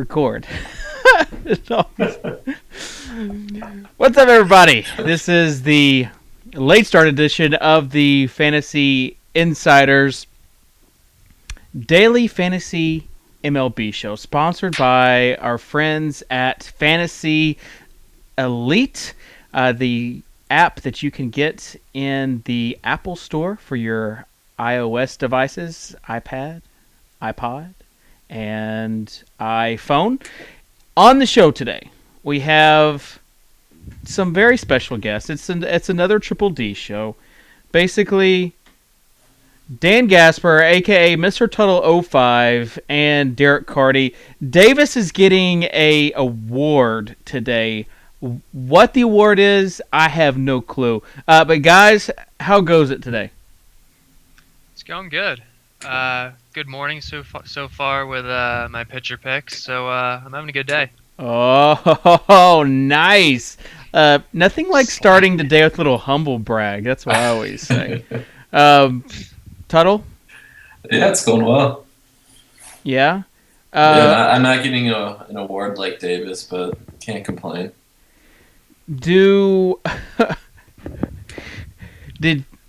record. What's up, everybody? This is the late start edition of the Fantasy Insiders Daily Fantasy MLB show, sponsored by our friends at FantasyElite, the app that you can get in the Apple Store for your iOS devices, iPad, iPod, and iPhone. On the show today, we have some very special guests. It's another Triple D show. Basically, Dan Gasper, a.k.a. Mr. Tuttle 05, and Derek Carty. Davis is getting a award today. What the award is, I have no clue. But guys, how goes it today? It's going good. Good morning so far with my pitcher picks. So I'm having a good day. Oh, nice. Nothing like starting the day with a little humble brag. That's what I always say. Tuttle? Yeah, it's going well. Yeah? I'm not getting an award like Davis, but can't complain. Did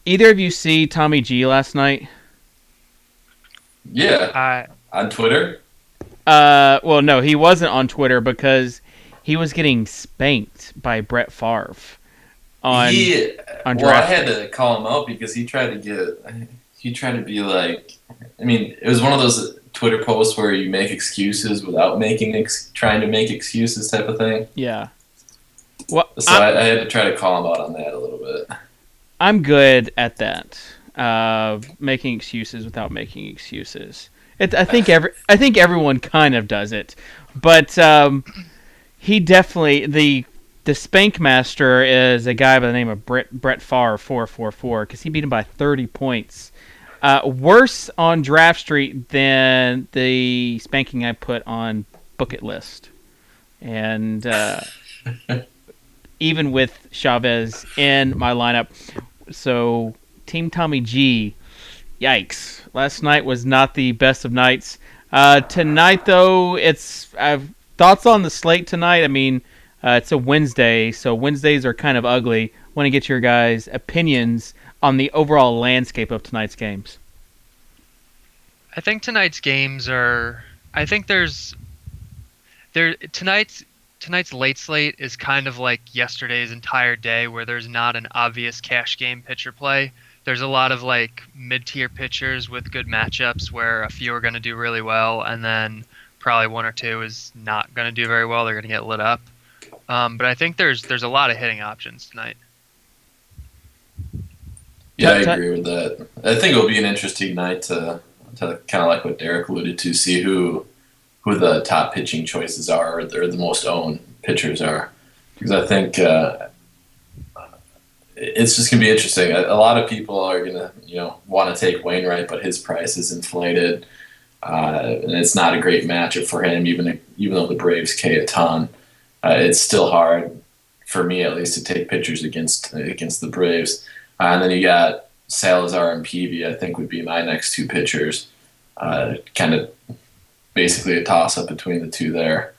either of you see Tommy G last night? Yeah. On Twitter? Well, no, he wasn't on Twitter because he was getting spanked by Brett Favre on draft. Well, I had to call him out because he tried to be like, I mean, it was one of those Twitter posts where you make excuses without trying to make excuses type of thing. Yeah. Well, so I had to try to call him out on that a little bit. I'm good at that. Making excuses without making excuses. I think everyone kind of does it, but he definitely the spank master is a guy by the name of Brett Favre 444 because he beat him by 30 points. Worse on Draft Street than the spanking I put on Bucket List, and even with Chavez in my lineup. So Team Tommy G, yikes. Last night was not the best of nights. Tonight, though, thoughts on the slate tonight. I mean, it's a Wednesday, so Wednesdays are kind of ugly. Want to get your guys' opinions on the overall landscape of tonight's games. I think tonight's games are... I think Tonight's late slate is kind of like yesterday's entire day where there's not an obvious cash game pitcher play. There's a lot of like mid-tier pitchers with good matchups where a few are going to do really well and then probably one or two is not going to do very well. They're going to get lit up. But I think there's a lot of hitting options tonight. Yeah, I agree with that. I think it'll be an interesting night to kind of like what Derek alluded to, see who the top pitching choices are, or the most owned pitchers are. Because I think it's just going to be interesting. A lot of people are going to, want to take Wainwright, but his price is inflated. And it's not a great matchup for him, even though the Braves K a ton. It's still hard, for me at least, to take pitchers against the Braves. And then you got Salazar and Peavy, I think, would be my next two pitchers. Kind of basically a toss-up between the two there.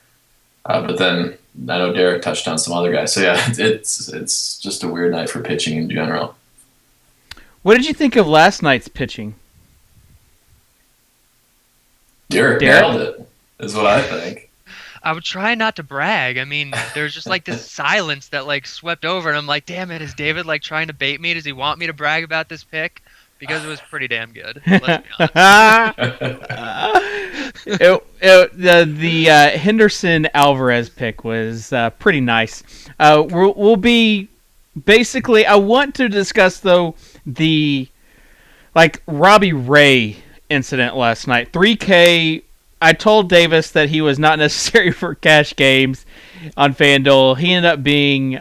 But then I know Derek touched on some other guys. So, yeah, it's just a weird night for pitching in general. What did you think of last night's pitching? Derek nailed it, is what I think. I would try not to brag. I mean, there's just like this silence that like swept over, and I'm like, damn it, is David like trying to bait me? Does he want me to brag about this pick? Because it was pretty damn good. Let's be honest. The Henderson Alvarez pick was pretty nice. We'll be basically. I want to discuss though the Robbie Ray incident last night. 3K. I told Davis that he was not necessary for cash games on FanDuel. He ended up being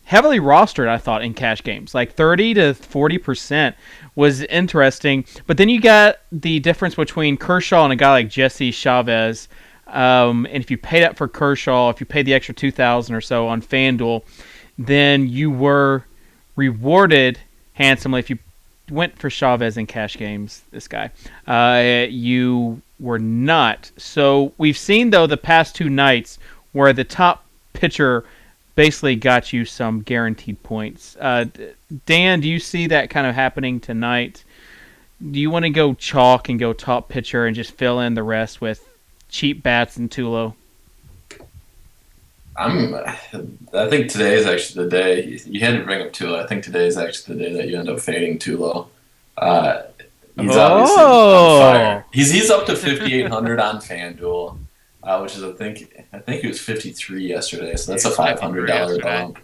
heavily rostered, I thought, in cash games. Like 30 to 40% was interesting. But then you got the difference between Kershaw and a guy like Jesse Chavez. And if you paid up for Kershaw, if you paid the extra $2,000 or so on FanDuel, then you were rewarded handsomely if you went for Chavez in cash games, this guy. You were not. So we've seen, though, the past 2 nights where the top pitcher basically got you some guaranteed points. Dan, do you see that kind of happening tonight? Do you want to go chalk and go top pitcher and just fill in the rest with cheap bats and Tulo? I think today is actually the day. You had to bring up Tulo. I think today is actually the day that you end up fading Tulo. He's obviously on fire. He's up to 5,800 on FanDuel, which is I think he was 53 yesterday. So that's a $500 bump.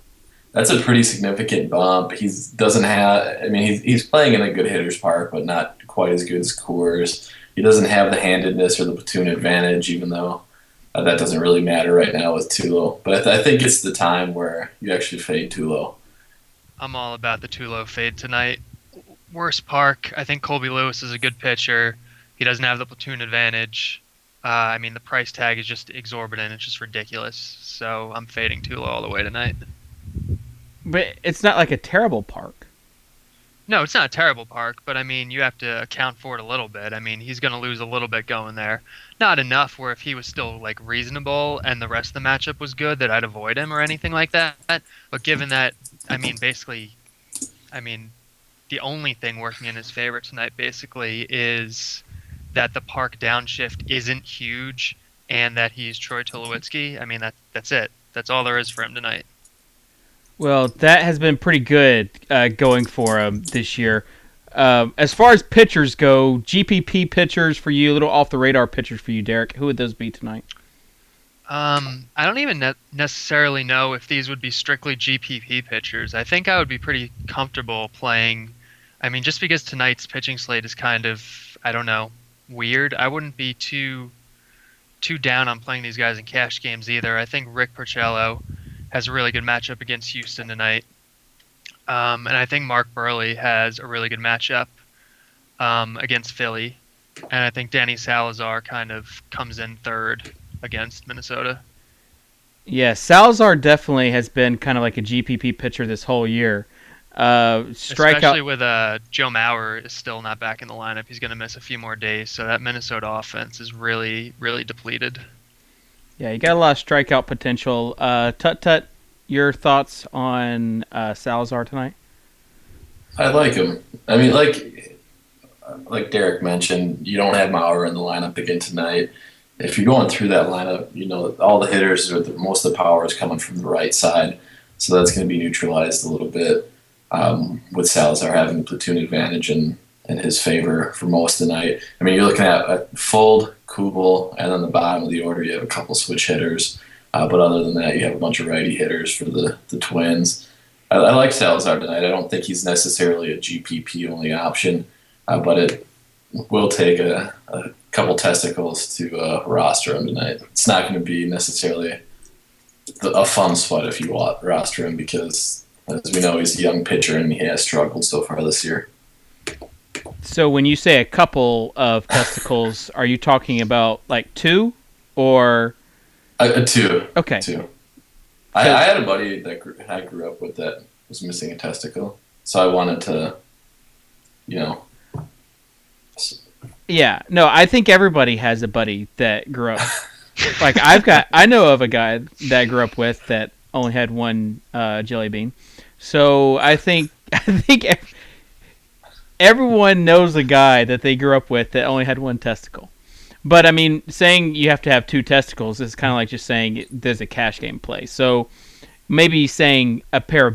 That's a pretty significant bump. He's playing in a good hitter's park, but not quite as good as Coors. He doesn't have the handedness or the platoon advantage, even though that doesn't really matter right now with Tulo. But I think it's the time where you actually fade Tulo. I'm all about the Tulo fade tonight. Worst park. I think Colby Lewis is a good pitcher. He doesn't have the platoon advantage. The price tag is just exorbitant. It's just ridiculous. So I'm fading Tulo all the way tonight. But it's not like a terrible park. No, it's not a terrible park, but you have to account for it a little bit. He's going to lose a little bit going there. Not enough where if he was still reasonable and the rest of the matchup was good that I'd avoid him or anything like that. But given that, the only thing working in his favor tonight basically is that the park downshift isn't huge and that he's Troy Tulowitzki. That's it. That's all there is for him tonight. Well, that has been pretty good going for him this year. As far as pitchers go, GPP pitchers for you, little off-the-radar pitchers for you, Derek. Who would those be tonight? I don't even necessarily know if these would be strictly GPP pitchers. I think I would be pretty comfortable playing. Just because tonight's pitching slate is kind of, weird. I wouldn't be too down on playing these guys in cash games either. I think Rick Porcello has a really good matchup against Houston tonight. And I think Mark Burley has a really good matchup against Philly. And I think Danny Salazar kind of comes in third against Minnesota. Yeah, Salazar definitely has been kind of like a GPP pitcher this whole year. Especially with Joe Mauer is still not back in the lineup. He's going to miss a few more days. So that Minnesota offense is really, really depleted. Yeah, you got a lot of strikeout potential. Tut, your thoughts on Salazar tonight? I like him. Like Derek mentioned, you don't have Mauer in the lineup again tonight. If you're going through that lineup, all the hitters, most of the power is coming from the right side. So that's going to be neutralized a little bit with Salazar having the platoon advantage in his favor for most of the night. You're looking at Fold, Kubel, and on the bottom of the order you have a couple switch hitters. But other than that, you have a bunch of righty hitters for the Twins. I like Salazar tonight. I don't think he's necessarily a GPP-only option, but it will take a couple testicles to roster him tonight. It's not going to be necessarily a fun sweat if you roster him because, as we know, he's a young pitcher and he has struggled so far this year. So when you say a couple of testicles, are you talking about like 2 or... 2. Okay. 2. I had a buddy that I grew up with that was missing a testicle, so I wanted to, Yeah, no, I think everybody has a buddy that grew up. I know of a guy that I grew up with that only had one jelly bean. So I think everyone knows a guy that they grew up with that only had one testicle. But saying you have to have 2 testicles is kind of like just saying there's a cash game play. So maybe saying a couple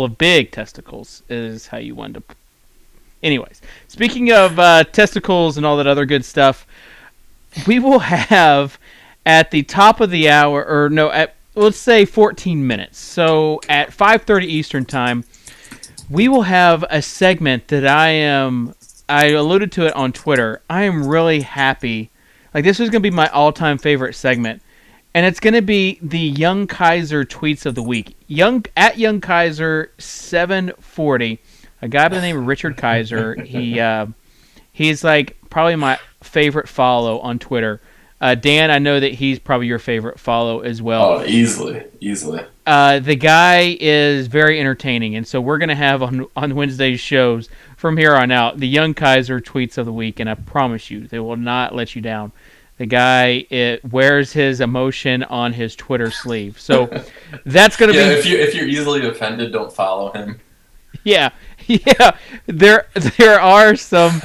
of big testicles is how you want to. Anyways, speaking of testicles and all that other good stuff, we will have at the top of the hour, let's say 14 minutes. So at 5:30 Eastern time, we will have a segment that I alluded to it on Twitter. I am really happy. This is going to be my all-time favorite segment. And it's going to be the Young Kaiser tweets of the week. Young Kaiser 740, a guy by the name of Richard Kaiser. He's probably my favorite follow on Twitter. Dan, I know that he's probably your favorite follow as well. Oh, easily. The guy is very entertaining, and so we're going to have on Wednesday's shows from here on out the Young Kaiser tweets of the week, and I promise you, they will not let you down. The guy wears his emotion on his Twitter sleeve, so that's going to be. If you're easily offended, don't follow him. Yeah. There are some.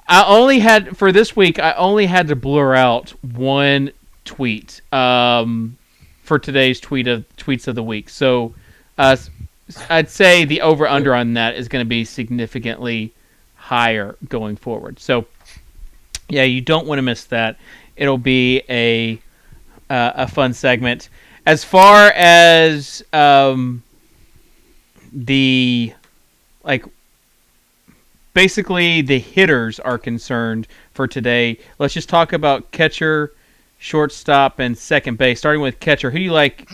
For this week, I only had to blur out one tweet for today's tweets of the week. So I'd say the over-under on that is going to be significantly higher going forward. So, yeah, you don't want to miss that. It'll be a fun segment. As far as basically the hitters are concerned for today, let's just talk about catcher, shortstop, and second base. Starting with catcher, who do you like,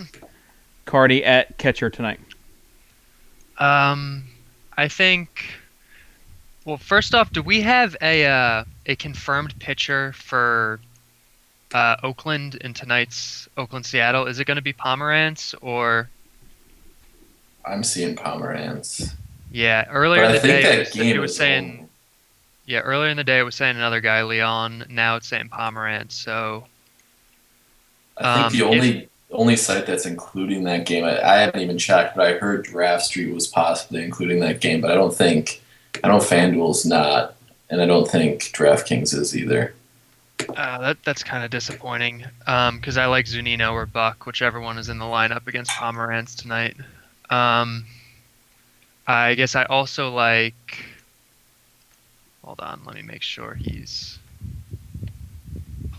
Cardi, at catcher tonight? I think. Well, first off, do we have a confirmed pitcher for Oakland in tonight's Oakland-Seattle? Is it going to be Pomerantz or? I'm seeing Pomerantz. Yeah, earlier in the day it was saying. Home. Yeah, earlier in the day it was saying another guy, Leon. Now it's saying Pomerantz. So. I think the only site that's including that game, I haven't even checked, but I heard Draft Street was possibly including that game, but I know FanDuel's not, and I don't think DraftKings is either. That's kind of disappointing because I like Zunino or Buck, whichever one is in the lineup against Pomerantz tonight. I guess I also like. Hold on, let me make sure he's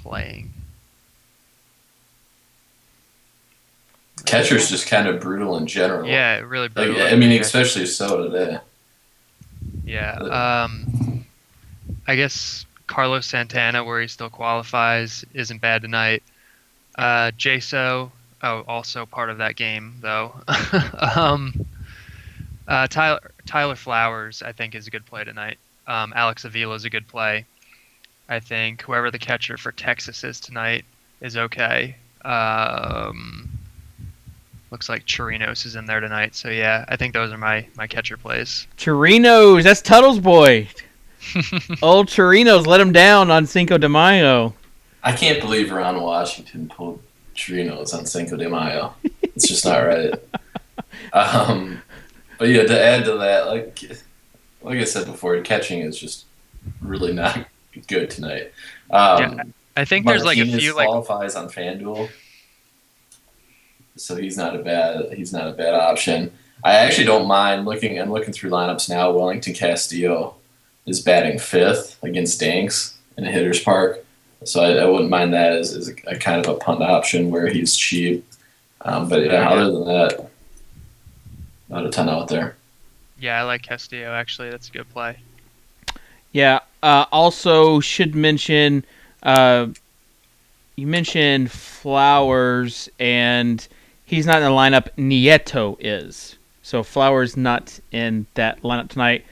playing. Catcher's just kind of brutal in general. Yeah, really brutal. I mean, especially so today. Yeah. I guess Carlos Santana, where he still qualifies, isn't bad tonight. Jaso, also part of that game, though. Tyler Flowers, I think, is a good play tonight. Alex Avila is a good play. I think whoever the catcher for Texas is tonight is okay. Looks like Chirinos is in there tonight. So, yeah, I think those are my catcher plays. Chirinos, that's Tuttle's boy. Old Chirinos let him down on Cinco de Mayo. I can't believe Ron Washington pulled Chirinos on Cinco de Mayo. It's just not right. But, yeah, to add to that, like I said before, catching is just really not good tonight. Yeah, I think there's Martinez a few qualifies on FanDuel. So he's not a bad option. I actually don't mind looking through lineups now. Wellington Castillo is batting 5th against Danks in a hitter's park, so I wouldn't mind that as a kind of a punt option where he's cheap. But yeah, other than that, not a ton out there. Yeah, I like Castillo actually. That's a good play. Yeah. Also, should mention you mentioned Flowers and. He's not in the lineup. Nieto is. So Flowers not in that lineup tonight.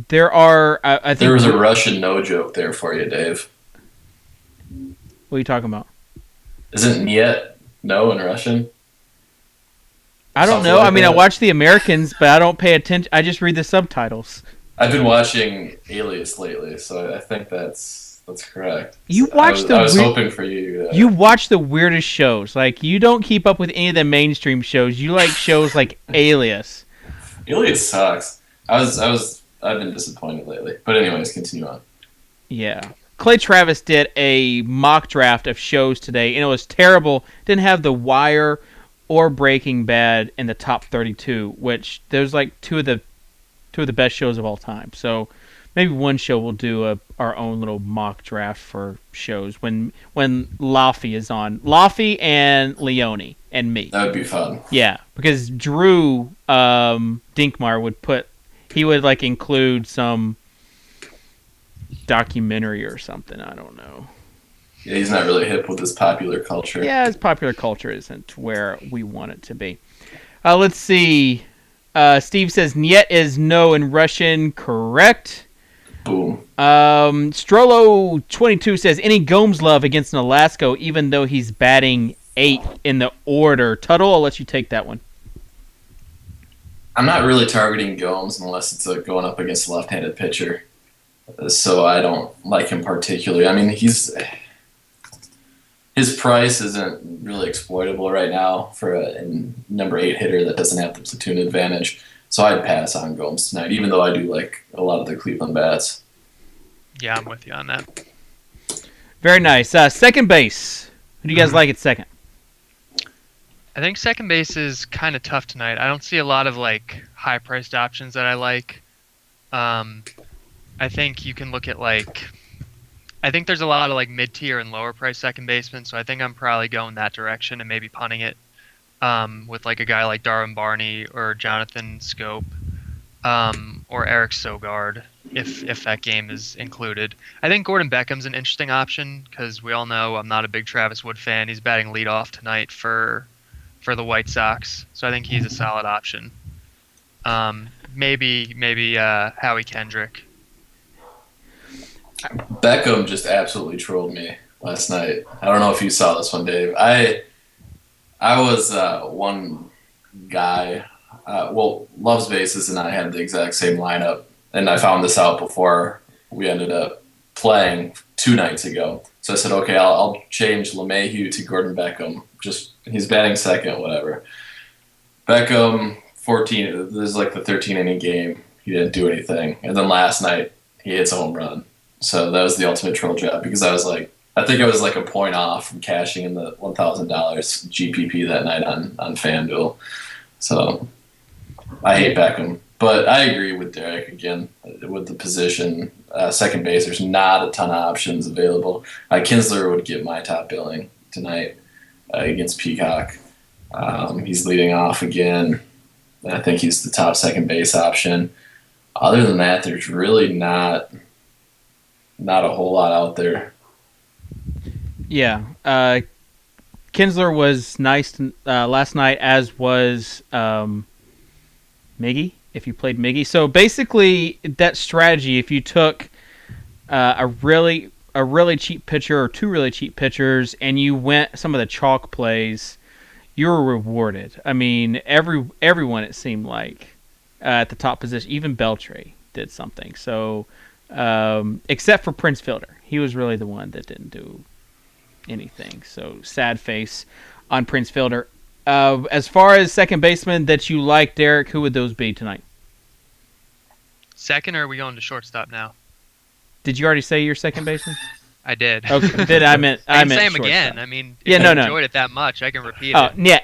There are, I think... There was a Russian no-joke there for you, Dave. What are you talking about? Isn't Niet no in Russian? I don't know. I mean, I watch the Americans, but I don't pay attention. I just read the subtitles. I've been watching Alias lately, so I think that's correct. You watch I was hoping for you. You watch the weirdest shows. Like, you don't keep up with any of the mainstream shows. You like shows like Alias. Alias sucks. I've been disappointed lately. But anyways, continue on. Yeah. Clay Travis did a mock draft of shows today, and it was terrible. Didn't have The Wire or Breaking Bad in the top 32, which there's like two of the best shows of all time. So maybe one show we'll do our own little mock draft for shows when Laffy is on. Laffy and Leone and me. That would be fun. Yeah, because Drew Dinkmar would like include some documentary or something. I don't know. Yeah, he's not really hip with his popular culture. Yeah, his popular culture isn't where we want it to be. Let's see. Steve says Niet is no in Russian. Correct. Boom. Strollo22 says, any Gomes love against Nolasco, even though he's batting 8th in the order. Tuttle, I'll let you take that one. I'm not really targeting Gomes unless it's going up against a left-handed pitcher. So I don't like him particularly. I mean, his price isn't really exploitable right now for a number 8 hitter that doesn't have the platoon advantage. So I'd pass on Gomes tonight, even though I do like a lot of the Cleveland bats. Yeah, I'm with you on that. Very nice. Second base. Who do you guys like at second? I think second base is kind of tough tonight. I don't see a lot of like high-priced options that I like. I think you can look at I think there's a lot of like mid-tier and lower-price second basemen, so I think I'm probably going that direction and maybe punting it with like a guy like Darwin Barney or Jonathan Scope or Eric Sogard if that game is included. I think Gordon Beckham's an interesting option because we all know I'm not a big Travis Wood fan. He's batting leadoff tonight for the White Sox, so I think he's a solid option. Maybe Howie Kendrick. Beckham just absolutely trolled me last night. I don't know if you saw this one, Dave. I was one guy. Loves Bases and I had the exact same lineup, and I found this out before we ended up playing 2 nights ago. So I said, okay, I'll change LeMahieu to Gordon Beckham. Just he's batting second, whatever. Beckham 14. This is like the 13-inning game. He didn't do anything, and then last night he hits a home run. So that was the ultimate troll job because I think I was like a point off from cashing in the $1,000 GPP that night on FanDuel. So I hate Beckham. But I agree with Derek again with the position. Second base, there's not a ton of options available. Kinsler would get my top billing tonight against Peacock. He's leading off again. I think he's the top second base option. Other than that, there's really not a whole lot out there. Yeah. Kinsler was nice last night, as was Miggy, if you played Miggy. So basically, that strategy, if you took a really cheap pitcher or 2 really cheap pitchers and you went some of the chalk plays, you were rewarded. I mean, everyone, it seemed like, at the top position, even Beltre did something. So, except for Prince Fielder. He was really the one that didn't do anything. So, sad face on Prince Fielder. As far as second baseman that you like, Derek, who would those be tonight? Second, or are we going to shortstop now? Did you already say your second baseman? I did. Okay, then I meant I can say him shortstop. again. I mean, if you enjoyed it that much, I can repeat it. Niet.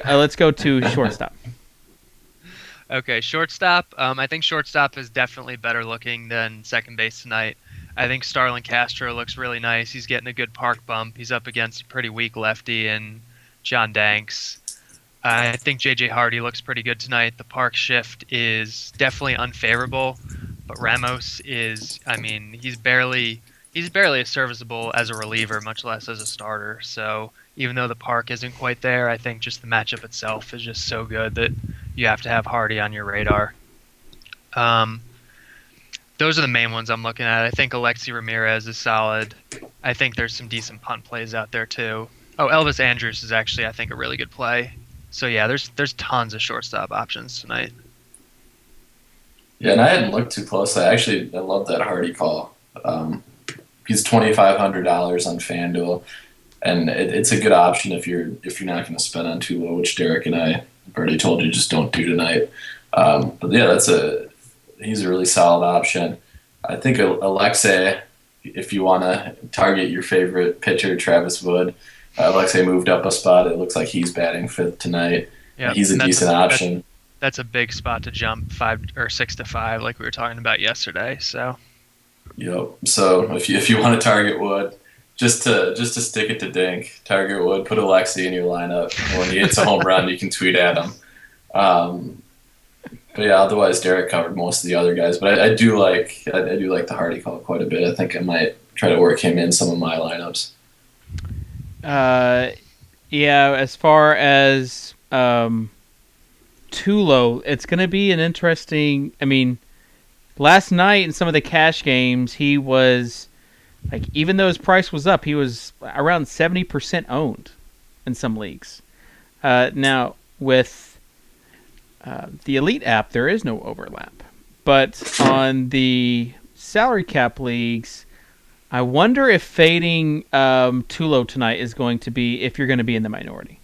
Let's go to shortstop. Okay, shortstop. I think shortstop is definitely better looking than second base tonight. I think Starlin Castro looks really nice. He's getting a good park bump. He's up against a pretty weak lefty and John Danks. I think J.J. Hardy looks pretty good tonight. The park shift is definitely unfavorable, but Ramos is, I mean, he's barely as serviceable as a reliever, much less as a starter. So even though the park isn't quite there, I think just the matchup itself is just so good that you have to have Hardy on your radar. Those are the main ones I'm looking at. I think Alexi Ramirez is solid. I think there's some decent punt plays out there too. Oh, Elvis Andrus is actually, I think, a really good play. So yeah, there's tons of shortstop options tonight. Yeah, and I hadn't looked too closely. I love that Hardy call. He's $2,500 on FanDuel, and it's a good option if you're not going to spend on too low, which Derek and I have already told you just don't do tonight. But yeah, he's a really solid option. I think Alexei, if you want to target your favorite pitcher, Travis Wood, Alexei moved up a spot. It looks like he's batting 5th tonight. Yeah, he's a decent option. That's a big spot to jump 5 or 6 to 5, like we were talking about yesterday. So. Yep. So if you want to target Wood, just to stick it to Dink, target Wood, put Alexei in your lineup. When he hits a home run, you can tweet at him. But yeah, otherwise Derek covered most of the other guys. But I do like the Hardy call quite a bit. I think I might try to work him in some of my lineups. Yeah. As far as too low, it's going to be an interesting. I mean, last night in some of the cash games, he was like, even though his price was up, he was around 70% owned in some leagues. Now with the Elite app, there is no overlap, but on the salary cap leagues, I wonder if fading Tulo tonight is going to be if you're going to be in the minority.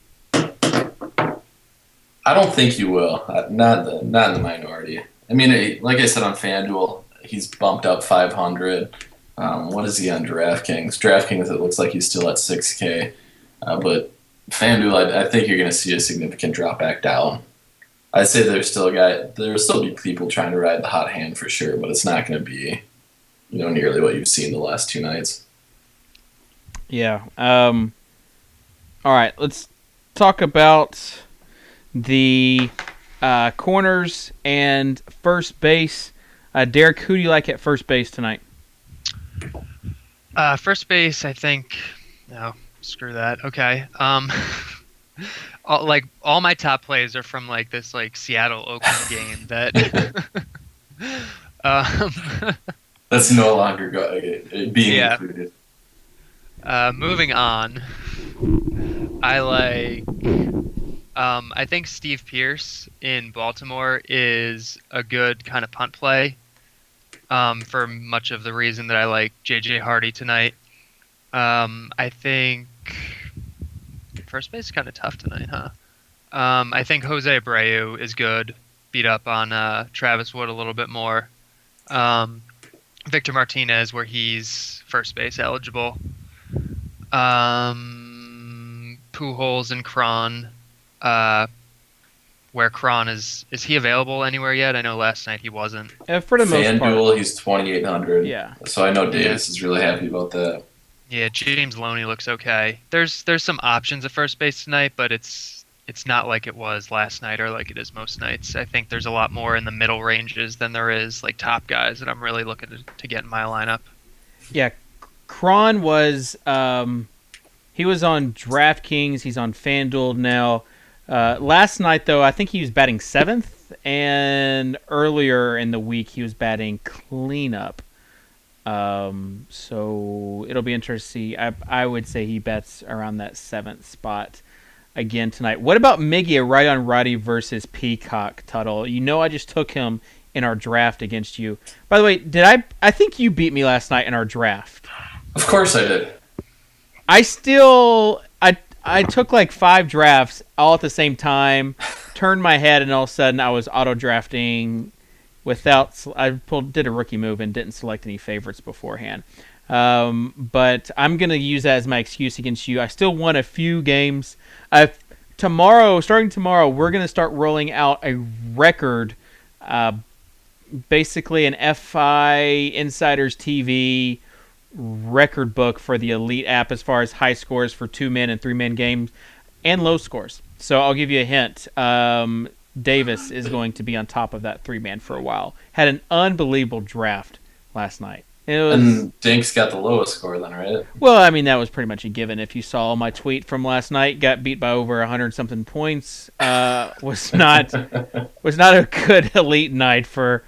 I don't think you will. Not in the minority. I mean, like I said on FanDuel, he's bumped up 500. What is he on DraftKings? DraftKings, it looks like he's still at 6K. But FanDuel, I think you're going to see a significant drop back down. I'd say there'll still be people trying to ride the hot hand for sure, but it's not going to be, nearly what you've seen the last 2 nights. Yeah. All right. Let's talk about the corners and first base. Derek, who do you like at first base tonight? First base, I think. No, screw that. Okay. All my top plays are from this Seattle Oakland game that. That's no longer being included. Moving on, I think Steve Pearce in Baltimore is a good kind of punt play for much of the reason that I like J.J. Hardy tonight. I think first base is kind of tough tonight, huh? I think Jose Abreu is good, beat up on Travis Wood a little bit more. Victor Martinez, where he's first base eligible. Pujols and Cron, where Cron is he available anywhere yet? I know last night he wasn't. For the most part. FanDuel, he's 2,800. Yeah. So I know Davis is really happy about that. Yeah, James Loney looks okay. There's some options at first base tonight, but it's not like it was last night or like it is most nights. I think there's a lot more in the middle ranges than there is top guys that I'm really looking to get in my lineup. Yeah, Cron was he was on DraftKings. He's on FanDuel now. Last night, though, I think he was batting 7th, and earlier in the week he was batting cleanup. So it'll be interesting to see. I would say he bets around that 7th spot again tonight. What about Miggy, a right on righty versus Peacock, Tuttle? I just took him in our draft against you. By the way, I think you beat me last night in our draft. Of course I did. I took 5 drafts all at the same time, turned my head, and all of a sudden I was auto drafting did a rookie move and didn't select any favorites beforehand. But I'm going to use that as my excuse against you. I still won a few games. Starting tomorrow, we're going to start rolling out a record, basically an FI Insiders TV record book for the Elite app as far as high scores for 2-man and 3-man games and low scores. So I'll give you a hint. Davis is going to be on top of that 3-man for a while. Had an unbelievable draft last night. And Dink's got the lowest score then, right? Well, I mean, that was pretty much a given. If you saw my tweet from last night, got beat by over 100-something points. Was not a good Elite night for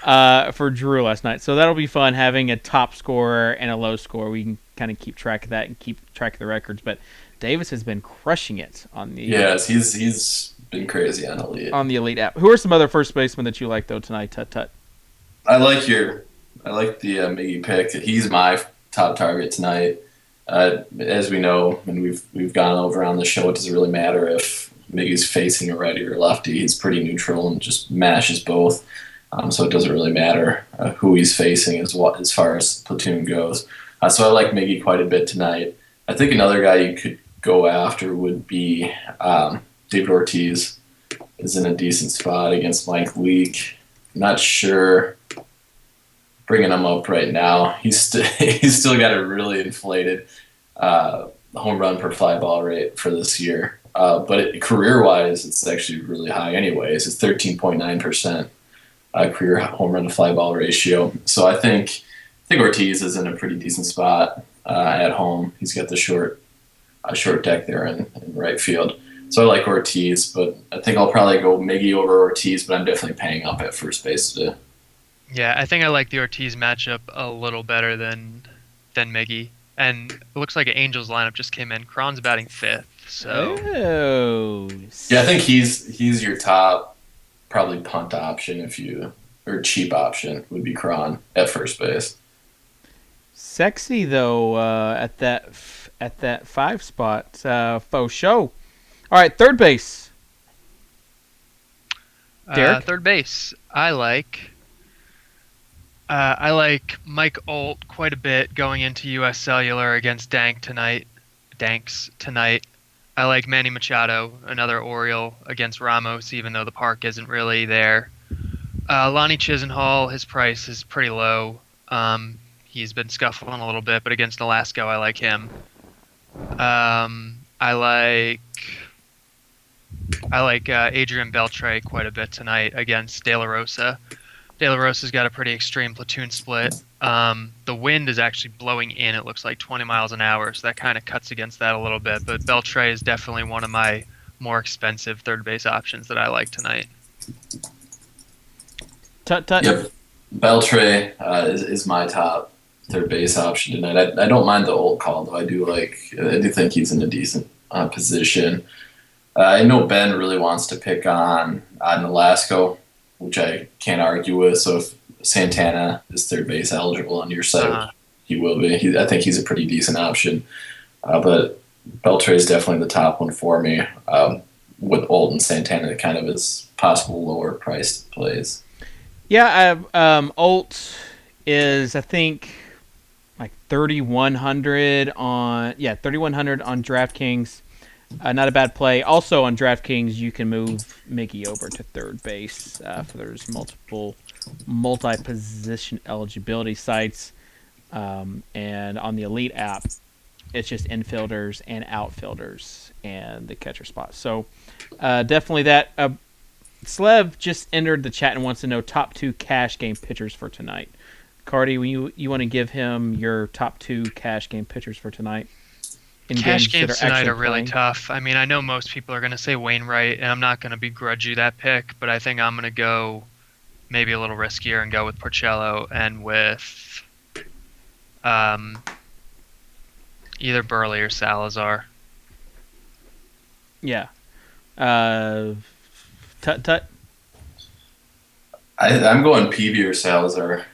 Drew last night. So that'll be fun having a top scorer and a low score. We can kind of keep track of that and keep track of the records. But Davis has been crushing it on the. Yes, he's been crazy on Elite. On the Elite app. Who are some other first basemen that you like though tonight? Tut. I like the Miggy pick. He's my top target tonight. As we know, and we've gone over on the show, it doesn't really matter if Miggy's facing a righty or lefty. He's pretty neutral and just mashes both. So it doesn't really matter who he's facing as far as platoon goes. So I like Miggy quite a bit tonight. I think another guy you could go after would be David Ortiz. Is in a decent spot against Mike Leake. Not sure bringing him up right now. He's still got a really inflated home run per fly ball rate for this year. But career-wise, it's actually really high anyways. It's 13.9% career home run to fly ball ratio. So I think Ortiz is in a pretty decent spot at home. He's got the short deck there in right field. So I like Ortiz, but I think I'll probably go Miggy over Ortiz, but I'm definitely paying up at first base today. Yeah, I think I like the Ortiz matchup a little better than Miggy. And it looks like an Angels lineup just came in. Cron's batting fifth, so Oh. Yeah, I think he's your top probably punt option if you or cheap option would be Cron at first base. Sexy though at that 5 spot. Faux show. All right, third base. Derek? third base. I like Mike Olt quite a bit going into U.S. Cellular against Danks tonight. I like Manny Machado, another Oriole, against Ramos, even though the park isn't really there. Lonnie Chisenhall, his price is pretty low. He's been scuffling a little bit, but against Nolasco, I like him. I like Adrian Beltre quite a bit tonight against De La Rosa. De La Rosa's got a pretty extreme platoon split. The wind is actually blowing in, it looks like 20 miles an hour, so that kind of cuts against that a little bit. But Beltre is definitely one of my more expensive third base options that I like tonight. Tut tut. Yep, Beltre is my top third base option tonight. I don't mind the old call though. I do think he's in a decent position. I know Ben really wants to pick on Nolasco, which I can't argue with. So if Santana is third base eligible on your side, he will be. I think he's a pretty decent option. But Beltre is definitely the top one for me, with Olt and Santana kind of as possible lower priced plays. Yeah, Olt is I think like 3,100 on DraftKings. Not a bad play. Also on DraftKings, you can move Miggy over to third base. There's multiple multi-position eligibility sites, and on the Elite app, it's just infielders and outfielders and the catcher spot. So definitely that. Slev just entered the chat and wants to know top 2 cash game pitchers for tonight. Cardi, you want to give him your top 2 cash game pitchers for tonight? Cash games tonight are really tough. I mean, I know most people are going to say Wainwright, and I'm not going to begrudge you that pick, but I think I'm going to go maybe a little riskier and go with Porcello and with either Burley or Salazar. Yeah. Tut. I'm going Peavy or Salazar,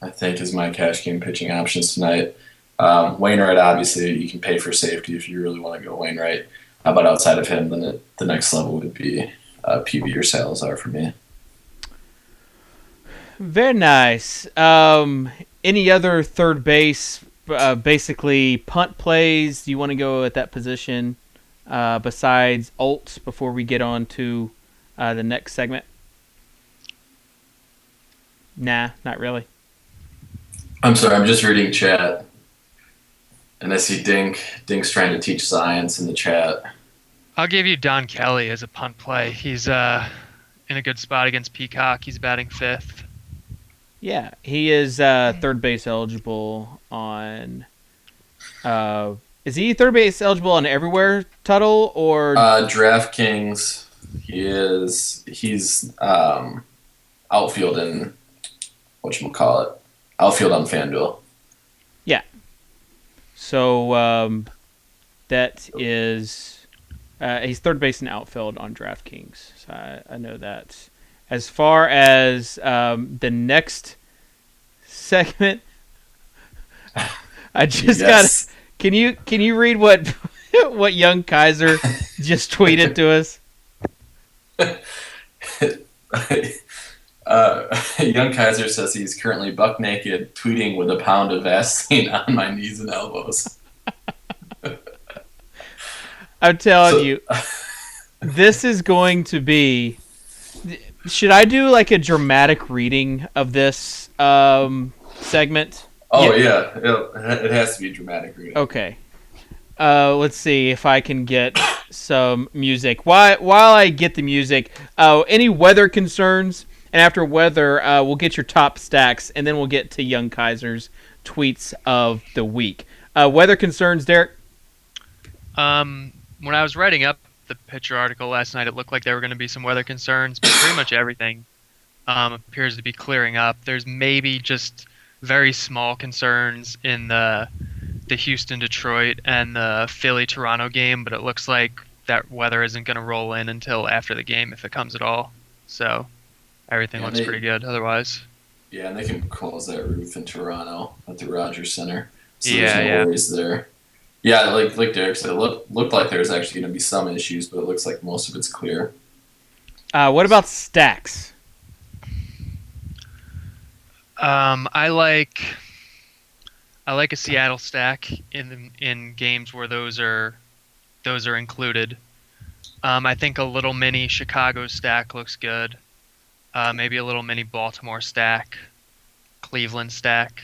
I think, is my cash game pitching options tonight. Wainwright, obviously, you can pay for safety if you really want to go Wainwright. But outside of him, then the next level would be Peavy or Salazar for me. Very nice. Any other third base, basically punt plays? Do you want to go at that position besides Olt before we get on to the next segment? Nah, not really. I'm sorry, I'm just reading chat. And I see Dink's trying to teach science in the chat. I'll give you Don Kelly as a punt play. He's in a good spot against Peacock. He's batting fifth. Yeah, he is third base eligible on. Is he third base eligible on everywhere, Tuttle, or DraftKings? He's outfield in whatchamacallit, outfield on FanDuel. Yeah. So that is he's third base and outfield on DraftKings. So I know that. As far as the next segment, I just got. Can you read what Young Kaiser just tweeted to us? Young Kaiser says he's currently buck naked, tweeting with a pound of Vaseline on my knees and elbows. I'm telling you, this is going to be. Should I do like a dramatic reading of this segment? Oh yeah, it has to be a dramatic reading. Okay. Let's see if I can get some music. While I get the music, any weather concerns? And after weather, we'll get your top stacks, and then we'll get to Young Kaiser's tweets of the week. Weather concerns, Derek? When I was writing up the pitcher article last night, it looked like there were going to be some weather concerns, but pretty much everything appears to be clearing up. There's maybe just very small concerns in the Houston Detroit and the Philly Toronto game, but it looks like that weather isn't going to roll in until after the game if it comes at all. So everything looks pretty good otherwise. Yeah, and they can close that roof in Toronto at the Rogers Center, so Yeah, there's no yeah. worries there. Yeah, like Derek said, it looked like there's actually going to be some issues, but it looks like most of it's clear. What about stacks? I like a Seattle stack in games where those are included. I think a little mini Chicago stack looks good. Maybe a little mini Baltimore stack, Cleveland stack.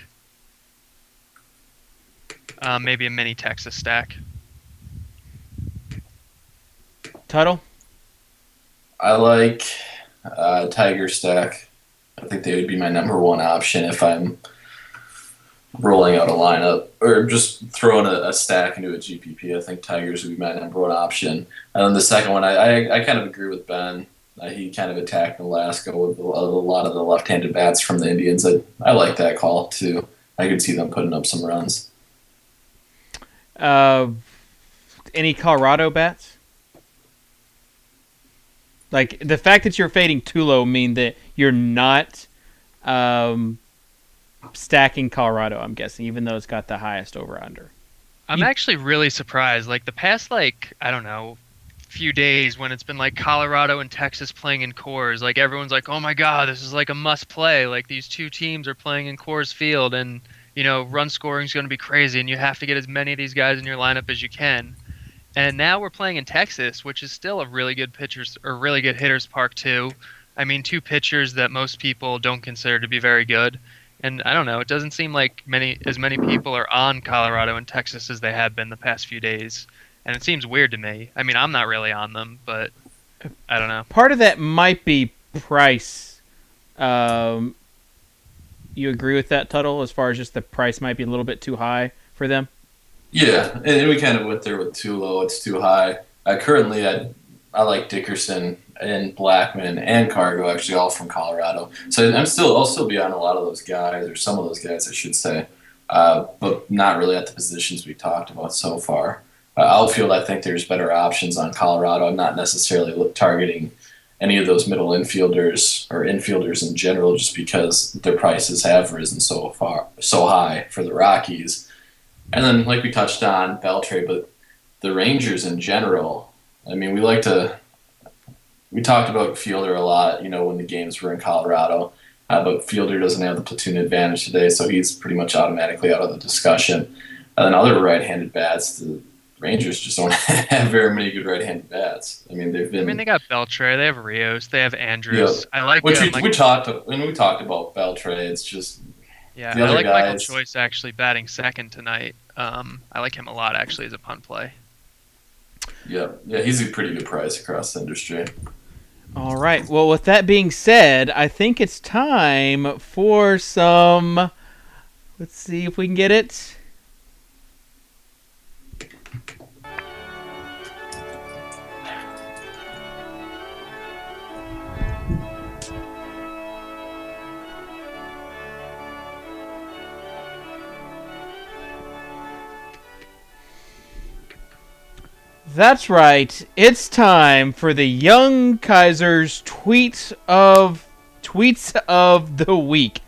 Maybe a mini Texas stack. Tuttle? I like Tiger stack. I think they would be my number one option if I'm rolling out a lineup or just throwing a stack into a GPP. I think Tigers would be my number one option. And then the second one, I kind of agree with Ben. He kind of attacked Alaska with a lot of the left-handed bats from the Indians. I like that call too. I could see them putting up some runs. Any Colorado bats? Like, the fact that you're fading Tulo mean that you're not stacking Colorado, I'm guessing, even though it's got the highest over-under. I'm actually really surprised. Like, the past, I don't know, few days when it's been, Colorado and Texas playing in Coors, everyone's like, oh, my God, this is, a must-play. These two teams are playing in Coors Field, and, run scoring is going to be crazy, and you have to get as many of these guys in your lineup as you can. And now we're playing in Texas, which is still a really good hitters park too. I mean, two pitchers that most people don't consider to be very good. And I don't know, it doesn't seem like as many people are on Colorado and Texas as they have been the past few days. And it seems weird to me. I mean, I'm not really on them, but I don't know. Part of that might be price. You agree with that, Tuttle, as far as just the price might be a little bit too high for them? Yeah, and we kind of went there with too low. It's too high. Currently, I like Dickerson and Blackman and Cargo, actually, all from Colorado. So I'll still be on a lot of those guys, or some of those guys, I should say, but not really at the positions we talked about so far. Outfield, I think there's better options on Colorado. I'm not necessarily targeting any of those middle infielders or infielders in general, just because their prices have risen so high for the Rockies. And then, like we touched on, Beltre, but the Rangers in general, I mean, we talked about Fielder a lot, when the games were in Colorado, but Fielder doesn't have the platoon advantage today, so he's pretty much automatically out of the discussion. And then other right-handed bats, the Rangers just don't have very many good right-handed bats. I mean, they got Beltre, they have Rios, they have Andrews. Yeah, I like we talked about Beltre. It's just yeah, the other I like guys. Michael Choice actually batting second tonight. I like him a lot actually as a punt play. Yeah, he's a pretty good price across the industry. All right. Well, with that being said, I think it's time for some. Let's see if we can get it. That's right. It's time for the Young Kaiser's tweets of the week.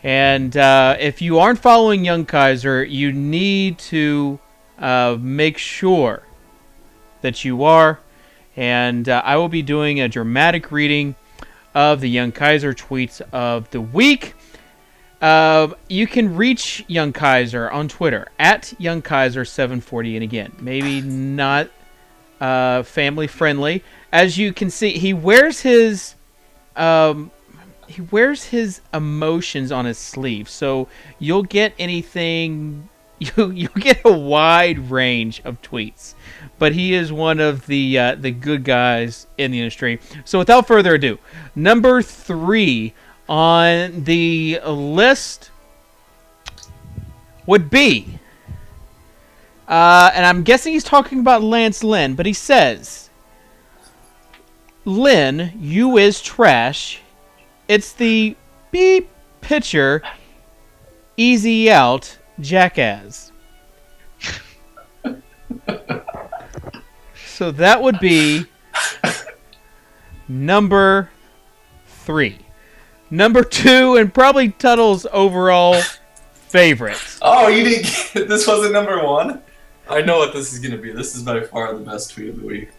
And if you aren't following Young Kaiser, you need to make sure that you are. And I will be doing a dramatic reading of the Young Kaiser tweets of the week. You can reach Young Kaiser on Twitter at YoungKaiser740. And again, maybe not family friendly. As you can see, he wears his emotions on his sleeve, so you'll get anything. You'll get a wide range of tweets, but he is one of the good guys in the industry. So without further ado, number 3 on the list would be, and I'm guessing he's talking about Lance Lynn, but he says, "Lynn, you is trash. It's the beep pitcher, easy out, jackass. So that would be number 3. Number 2, and probably Tuttle's overall favorite. Oh, you didn't get this wasn't number 1? I know what this is going to be. This is by far the best tweet of the week.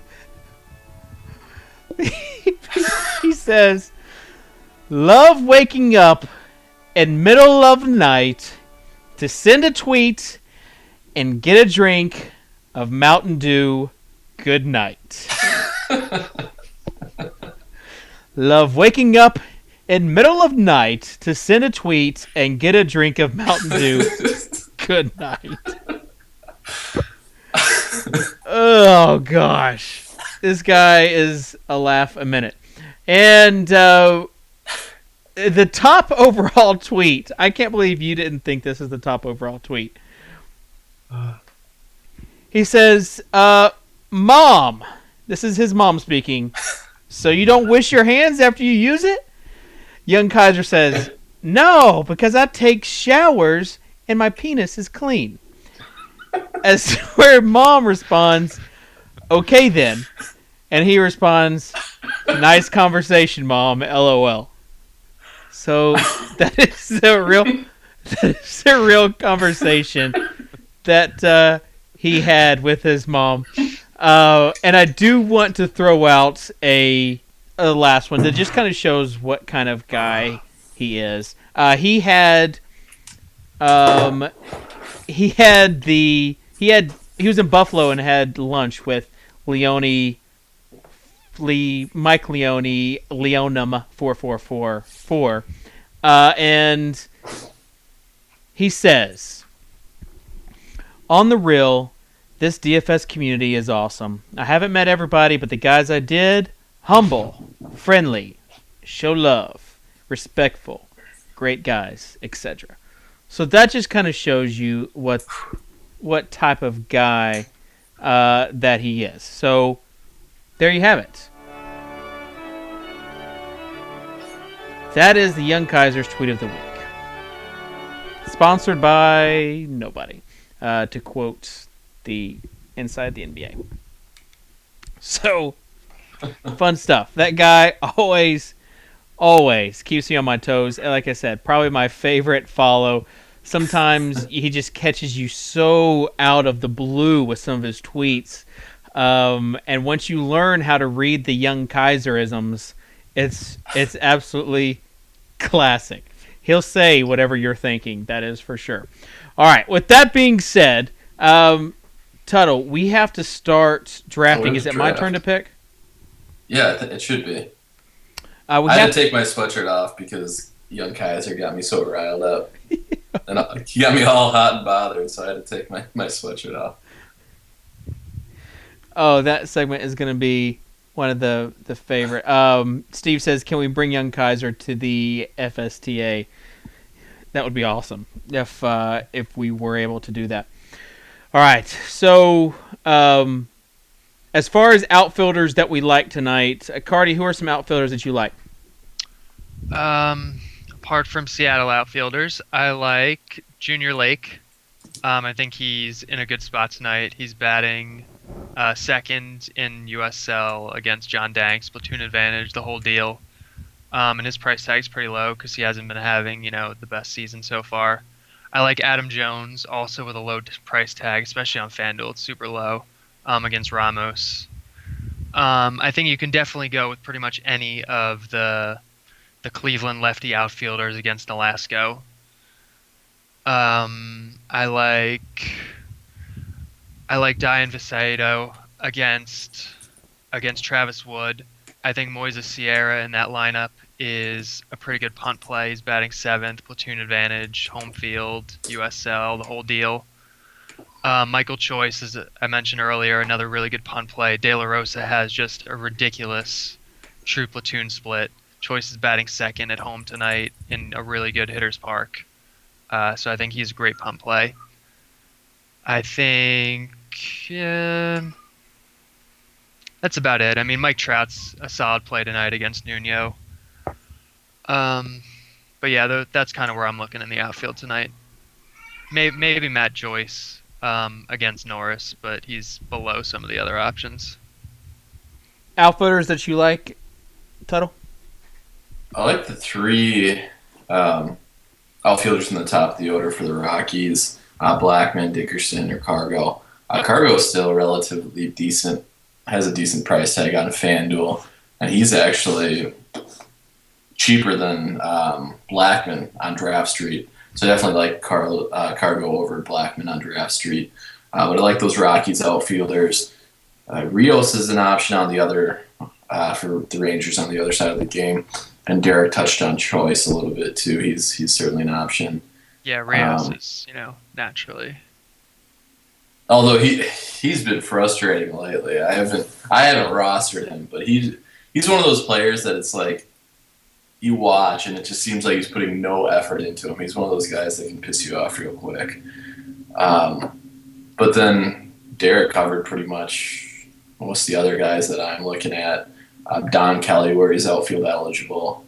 He says, love waking up in middle of the night to send a tweet and get a drink of Mountain Dew. Good night. Love waking up in middle of night to send a tweet and get a drink of Mountain Dew. Good night. Oh gosh, this guy is a laugh a minute. And the top overall tweet. I can't believe you didn't think this is the top overall tweet. He says, Mom. This is his mom speaking. So you don't wash your hands after you use it? Young Kaiser says, no, because I take showers and my penis is clean. As where Mom responds, okay then. And he responds, nice conversation, Mom, LOL. So that is a real conversation that he had with his mom. And I do want to throw out a last one that just kind of shows what kind of guy he is. He was in Buffalo and had lunch with Mike Leone, Leonum 4444, and he says, on the real, this DFS community is awesome. I haven't met everybody, but the guys I did, humble, friendly, show love, respectful, great guys, etc. So that just kind of shows you what type of guy that he is. So there you have it. That is the Young Kaiser's tweet of the week. Sponsored by nobody, to quote the Inside the NBA. So, fun stuff. That guy always keeps me on my toes. Like I said, probably my favorite follow. Sometimes he just catches you so out of the blue with some of his tweets. And once you learn how to read the Young Kaiserisms, it's absolutely classic. He'll say whatever you're thinking, that is for sure. All right, with that being said, Tuttle, we have to start drafting. Is it my turn to pick? Yeah, it should be. I had to take my sweatshirt off because Young Kaiser got me so riled up. And he got me all hot and bothered, so I had to take my sweatshirt off. Oh, that segment is going to be one of the favorite. Steve says, can we bring Young Kaiser to the FSTA? That would be awesome if we were able to do that. All right, so as far as outfielders that we like tonight, Cardi, who are some outfielders that you like? Apart from Seattle outfielders, I like Junior Lake. I think he's in a good spot tonight. He's batting second in USL against John Danks, platoon advantage, the whole deal. And his price tag's pretty low because he hasn't been having, the best season so far. I like Adam Jones, also with a low price tag, especially on FanDuel. It's super low against Ramos. I think you can definitely go with pretty much any of the Cleveland lefty outfielders against Nolasco. I like Diane Visaito against Travis Wood. I think Moises Sierra in that lineup is a pretty good punt play. He's batting seventh, platoon advantage, home field, USL, the whole deal. Michael Choice, as I mentioned earlier, another really good punt play. De La Rosa has just a ridiculous true platoon split. Choice is batting second at home tonight in a really good hitter's park. So I think he's a great punt play. I think that's about it. I mean, Mike Trout's a solid play tonight against Nuno. But yeah, that's kind of where I'm looking in the outfield tonight. Maybe Matt Joyce against Norris, but he's below some of the other options. Outfielders that you like, Tuttle? I like the three outfielders in the top of the order for the Rockies: Blackman, Dickerson, or Cargo. Cargo is still relatively decent, has a decent price tag on FanDuel, and he's actually cheaper than Blackman on Draft Street. So I definitely like Cargo over Blackman on Draft Street. But I like those Rockies outfielders. Rios is an option on the other for the Rangers on the other side of the game, and Derek touched on Choice a little bit too. He's certainly an option. Yeah, Rios is naturally. Although he's been frustrating lately. I haven't rostered him, but he's one of those players that it's like you watch and it just seems like he's putting no effort into him. He's one of those guys that can piss you off real quick. But then Derek covered pretty much most of the other guys that I'm looking at. Don Kelly, where he's outfield eligible.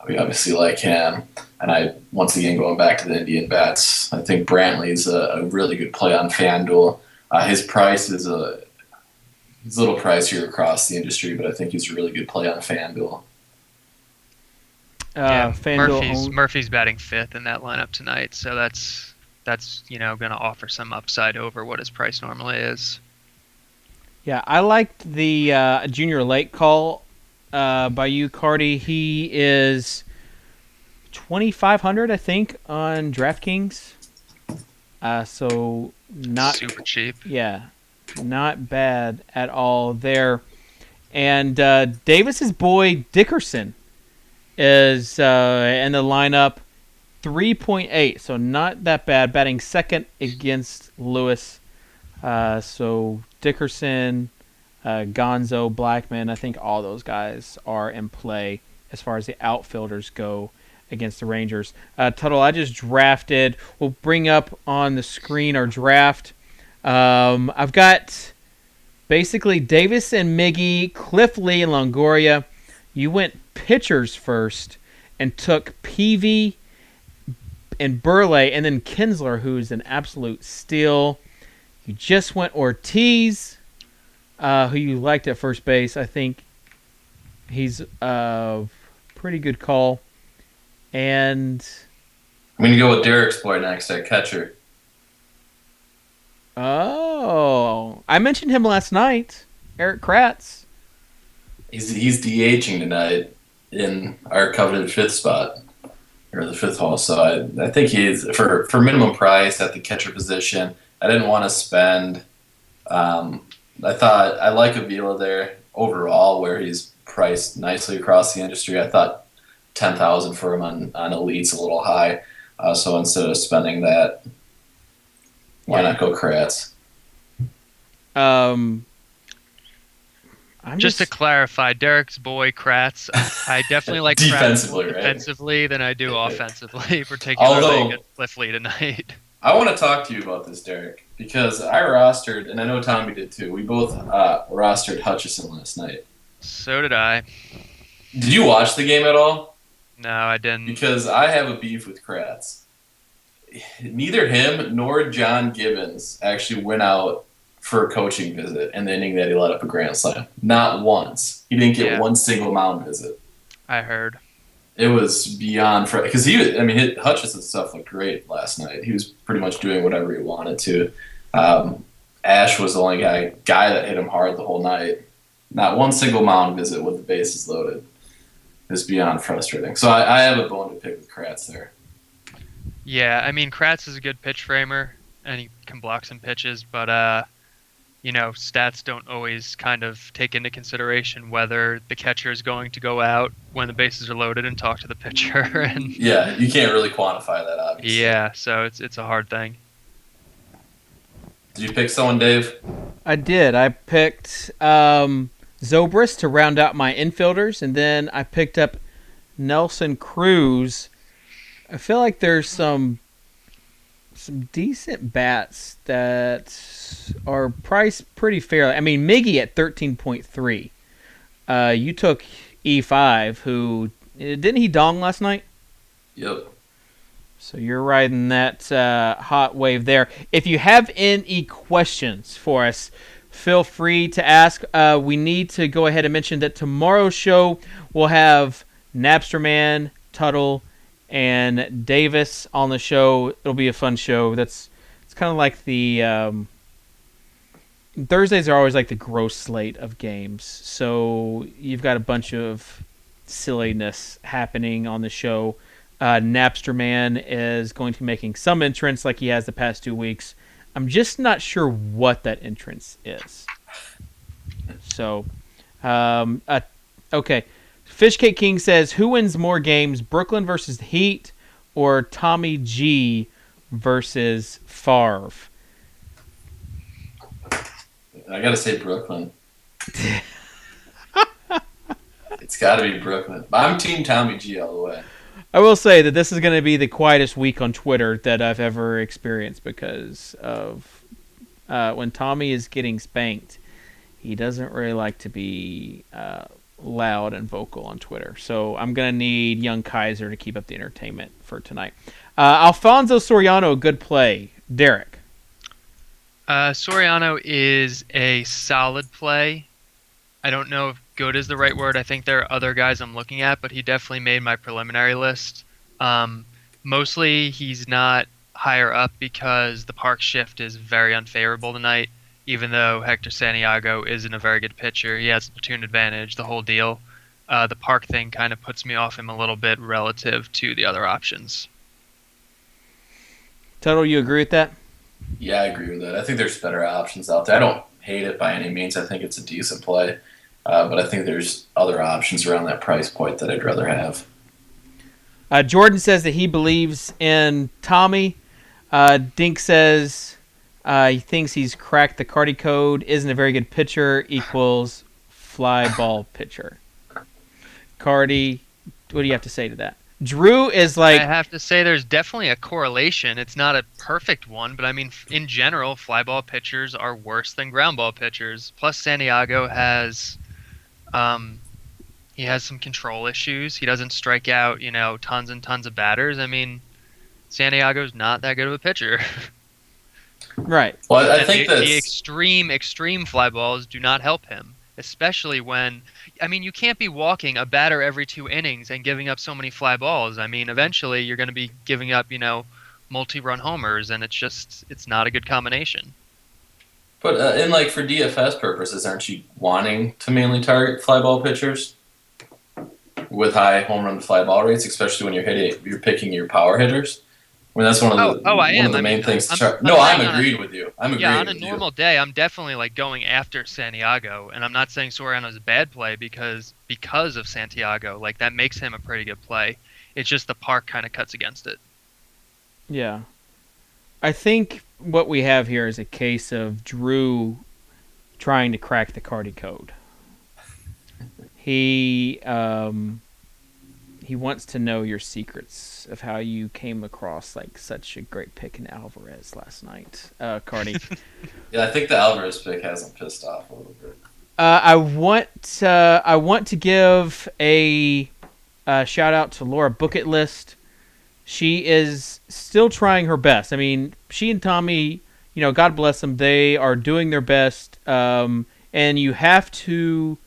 We obviously like him. And once again, going back to the Indian bats, I think Brantley's a really good play on FanDuel. His price is he's a little pricier across the industry, but I think he's a really good play on FanDuel. Murphy's batting fifth in that lineup tonight, so that's going to offer some upside over what his price normally is. Yeah, I liked the junior late call by you, Cardi. He is 2,500, I think, on DraftKings. So not super cheap. Yeah, not bad at all there. And Davis's boy Dickerson is in the lineup, 3.8, so not that bad. Batting second against Lewis. So Dickerson, Gonzo, Blackman, I think all those guys are in play as far as the outfielders go against the Rangers. Tuttle, I just drafted. We'll bring up on the screen our draft. I've got basically Davis and Miggy, Cliff Lee and Longoria. You went pitchers first and took Peavy and Burley, and then Kinsler, who's an absolute steal. You just went Ortiz, who you liked at first base. I think he's a pretty good call. And I'm going to go with Derek's boy next at catcher. Oh, I mentioned him last night, Eric Kratz. He's DHing tonight in our coveted fifth spot, or the fifth hole. So I think he's for minimum price at the catcher position. I didn't want to spend. I thought I like Avila there overall, where he's priced nicely across the industry. I thought 10,000 for him on Elite's a little high. So instead of spending that, why not go Kratz? Just to clarify, Derek's boy Kratz, I definitely like defensively, Kratz right? Defensively than I do offensively, particularly against Cliff Lee tonight. I want to talk to you about this, Derek, because I rostered, and I know Tommy did too. We both rostered Hutchison last night. So did I. Did you watch the game at all? No, I didn't. Because I have a beef with Kratz. Neither him nor John Gibbons actually went out for a coaching visit in the inning that he let up a grand slam. Not once. He didn't get one single mound visit. I heard. It was beyond because Hutchison's stuff looked great last night. He was pretty much doing whatever he wanted to. Ash was the only guy that hit him hard the whole night. Not one single mound visit with the bases loaded. It's beyond frustrating. So I have a bone to pick with Kratz there. Yeah, I mean Kratz is a good pitch framer and he can block some pitches, but stats don't always kind of take into consideration whether the catcher is going to go out when the bases are loaded and talk to the pitcher. And yeah, you can't really quantify that, obviously. Yeah, so it's a hard thing. Did you pick someone, Dave? I did. I picked Zobrist to round out my infielders, and then I picked up Nelson Cruz. I feel like there's some decent bats that are priced pretty fairly. I mean, Miggy at 13.3. You took E5, who Didn't he dong last night? Yep. So you're riding that hot wave there. If you have any questions for us, feel free to ask. We need to go ahead and mention that tomorrow's show will have Napsterman, Tuttle, and Davis on the show. It'll be a fun show. It's kind of like the Thursdays are always like the gross slate of games. So you've got a bunch of silliness happening on the show. Napsterman is going to be making some entrance like he has the past 2 weeks. I'm just not sure what that entrance is. So, okay. Fishcake King says, who wins more games, Brooklyn versus the Heat or Tommy G versus Favre? I gotta say Brooklyn. It's gotta be Brooklyn. I'm Team Tommy G all the way. I will say that this is going to be the quietest week on Twitter that I've ever experienced because of when Tommy is getting spanked, he doesn't really like to be loud and vocal on Twitter. So I'm going to need young Kaiser to keep up the entertainment for tonight. Alfonso Soriano, good play. Derek. Soriano is a solid play. I don't know if good is the right word. I think there are other guys I'm looking at, but he definitely made my preliminary list. Mostly he's not higher up because the park shift is very unfavorable tonight. Even though Hector Santiago isn't a very good pitcher, he has platoon advantage, the whole deal. The park thing kind of puts me off him a little bit relative to the other options. Total, you agree with that? Yeah, I agree with that. I think there's better options out there. I don't hate it by any means. I think it's a decent play. But I think there's other options around that price point that I'd rather have. Jordan says that he believes in Tommy. Dink says he thinks he's cracked the Cardi code, isn't a very good pitcher, equals fly ball pitcher. Cardi, what do you have to say to that? Drew is like... I have to say there's definitely a correlation. It's not a perfect one, but I mean, in general, fly ball pitchers are worse than ground ball pitchers. Plus, Santiago has... he has some control issues. He doesn't strike out, tons and tons of batters. I mean, Santiago's not that good of a pitcher. Right. Well, I think that the extreme fly balls do not help him, especially when, you can't be walking a batter every 2 innings and giving up so many fly balls. I mean, eventually you're going to be giving up, multi-run homers, and it's not a good combination. But for DFS purposes, aren't you wanting to mainly target fly ball pitchers with high home run fly ball rates, especially when you're picking your power hitters? I mean, that's one of the main things. I'm agreed with you. On a normal day, I'm definitely going after Santiago, and I'm not saying Soriano's a bad play because of Santiago. That makes him a pretty good play. It's just the park kind of cuts against it. Yeah. I think what we have here is a case of Drew trying to crack the Cardi code. He wants to know your secrets of how you came across such a great pick in Alvarez last night, Cardi. Yeah, I think the Alvarez pick has him pissed off a little bit. I want to give a shout out to Laura Bucket List. She is still trying her best. I mean, she and Tommy, God bless them, they are doing their best. And you have to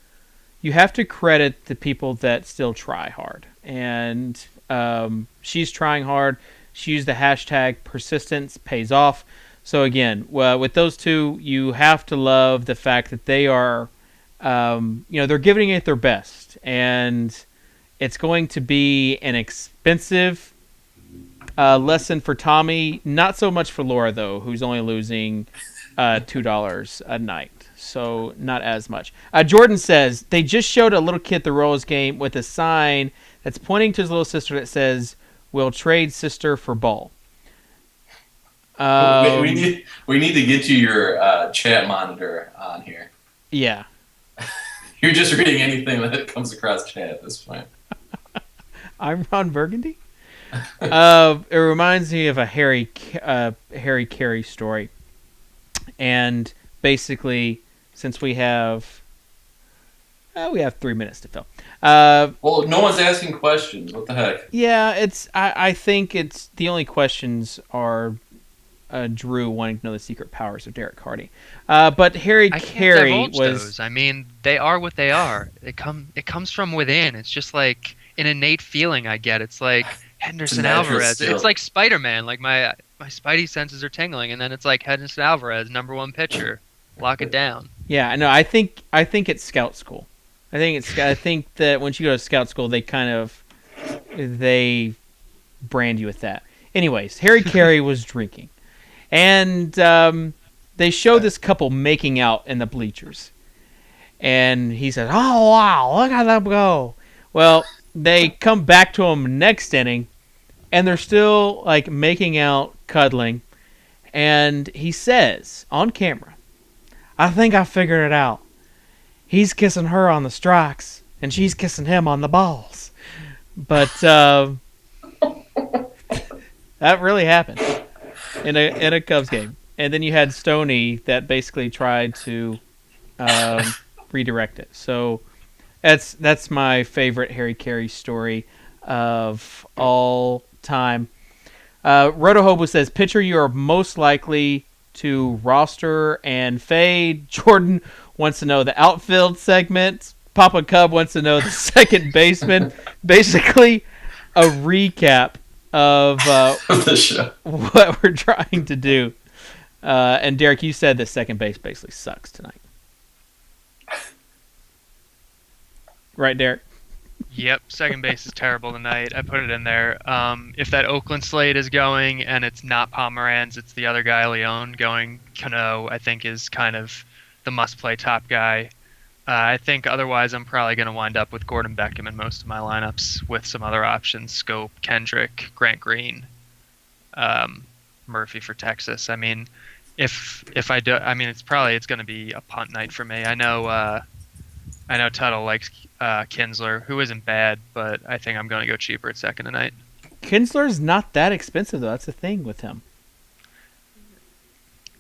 credit the people that still try hard. And she's trying hard. She used the hashtag persistence pays off. So again, with those two, you have to love the fact that they are, they're giving it their best. And it's going to be an expensive lesson for Tommy, not so much for Laura though, who's only losing $2 a night, so not as much. Jordan says they just showed a little kid at the Royals game with a sign that's pointing to his little sister that says, "We'll trade sister for ball." We need to get you your chat monitor on here. Yeah, you're just reading anything that comes across chat at this point. I'm Ron Burgundy. It reminds me of a Harry Carey story, and basically, since we have We have 3 minutes to fill. Well, no one's asking questions. What the heck? Yeah, it's. I think it's the only questions are Drew wanting to know the secret powers of Derek Hardy. But Harry I Carey can't divulge was. those. I mean, they are what they are. It comes from within. It's just like an innate feeling I get. It's like Henderson natural Alvarez. skill. It's like Spider-Man. Like my spidey senses are tingling, and then it's like Henderson Alvarez, number one pitcher. Lock it down. Yeah, no, I think it's scout school. I think that once you go to scout school, they brand you with that. Anyways, Harry Carey was drinking, and they show this couple making out in the bleachers, and he says, "Oh wow, look at them go!" Well, they come back to him next inning, and they're still like making out, cuddling, and he says on camera, "I think I figured it out. He's kissing her on the strikes, and she's kissing him on the balls." But that really happened in a Cubs game. And then you had Stoney that basically tried to redirect it. So that's my favorite Harry Carey story of all time. Rotohobo says, pitcher you are most likely to roster and fade. Jordan wants to know the outfield segment. Papa Cub wants to know the second baseman. Basically, a recap of The show. what we're trying to do. And Derek, you said that second base basically sucks tonight. Right, Derek? Yep, second base is terrible tonight. I put it in there. If that Oakland slate is going and it's not Pomeranz, it's the other guy, Leone, going. Cano, I think, is kind of the must-play top guy. I think otherwise I'm probably going to wind up with Gordon Beckham in most of my lineups with some other options: Scope, Kendrick, Grant Green, Murphy for Texas. I mean, if I do, I mean, it's going to be a punt night for me. I know Tuttle likes Kinsler, who isn't bad, but I think I'm going to go cheaper at second tonight. Kinsler's not that expensive, though. That's the thing with him.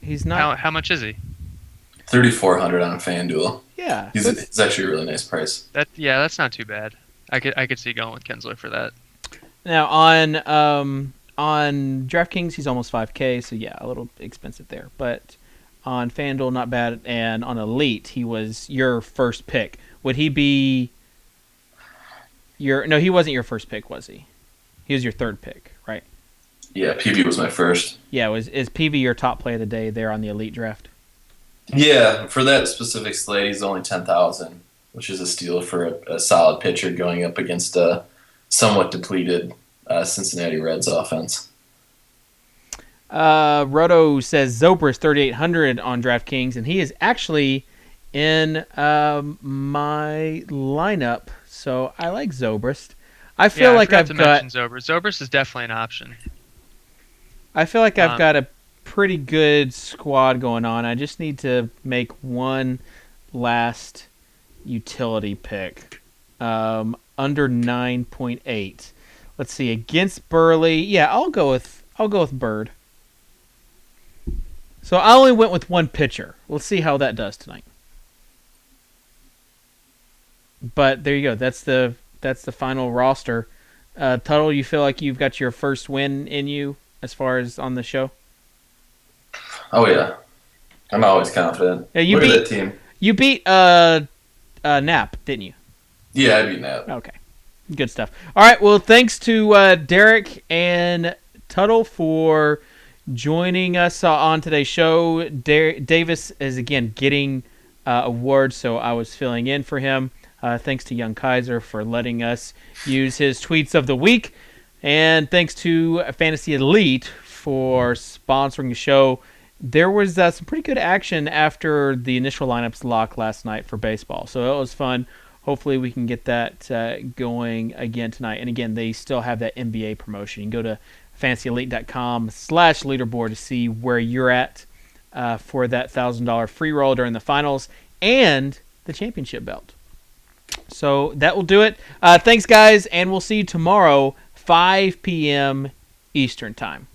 He's not. How much is he? 3,400 on FanDuel. Yeah. It's actually a really nice price. That's not too bad. I could see going with Kinsler for that. Now on DraftKings he's almost 5K, so yeah, a little expensive there. But on FanDuel not bad, and on Elite he was your first pick. Would he be No, he wasn't your first pick, was he? He was your third pick, right? Yeah, PV was my first. Yeah, is PV your top play of the day there on the Elite draft? Yeah, for that specific slate, he's only 10,000, which is a steal for a solid pitcher going up against a somewhat depleted Cincinnati Reds offense. Roto says Zobrist 3,800 on DraftKings, and he is actually in my lineup, so I like Zobrist. I feel like I've got Zobrist. Zobrist is definitely an option. I feel like I've got a pretty good squad going on. I just need to make one last utility pick under 9.8. Let's see, against Burley. Yeah, I'll go with Bird. So I only went with one pitcher. We'll see how that does tonight. But there you go. That's the final roster. Tuttle, you feel like you've got your first win in you as far as on the show? Oh yeah, I'm always confident. Yeah, you Look beat at that team. You beat Knapp, didn't you? Yeah, I beat Knapp. Okay, good stuff. All right, well, thanks to Derek and Tuttle for joining us on today's show. Davis is again getting awards, so I was filling in for him. Thanks to Young Kaiser for letting us use his tweets of the week, and thanks to Fantasy Elite for sponsoring the show. There was some pretty good action after the initial lineups lock last night for baseball, so it was fun. Hopefully we can get that going again tonight. And again, they still have that NBA promotion. You can go to fantasyelite.com/leaderboard to see where you're at for that $1,000 free roll during the finals and the championship belt. So that will do it. Thanks, guys, and we'll see you tomorrow, 5 p.m. Eastern Time.